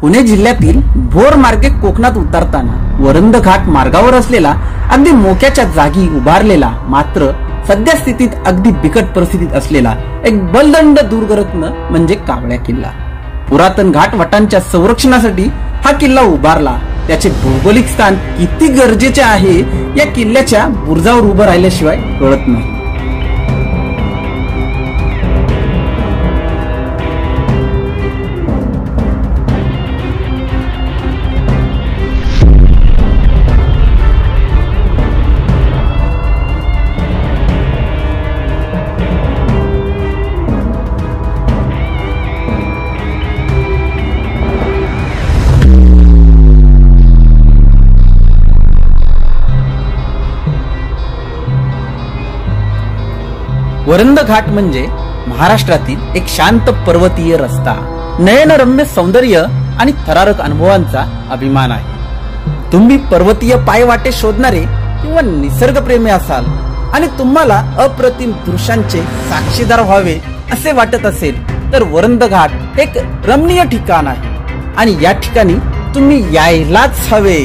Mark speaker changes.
Speaker 1: पुणे जिल्ह्यातील भोर मार्गे कोकणात उतरताना वरंद घाट मार्गावर असलेला अगदी मोक्याच्या जागी उभारलेला मात्र सध्या स्थितीत अगदी बिकट परिस्थितीत असलेला एक बलदंड दुर्गरत्न म्हणजे कावळ्या किल्ला. पुरातन घाट वटांच्या संरक्षणासाठी हा किल्ला उभारला. त्याचे भौगोलिक स्थान किती गरजेचे आहे या किल्ल्याच्या बुरुजावर उभं राहिल्याशिवाय कळत नाही. वरंद घाट म्हणजे महाराष्ट्रातील एक शांत पर्वतीय रस्ता, नयनरम्य सौंदर्य आणि थरारक अनुभवांचा अभिमान आहे. तुम्ही पर्वतीय पायवाटे शोधणारे किंवा निसर्गप्रेमी असाल आणि तुम्हाला अप्रतिम दृश्यांचे साक्षीदार व्हावे असे वाटत असेल तर वरंद घाट एक रमणीय ठिकाण आहे आणि या ठिकाणी तुम्ही यायलाच हवे.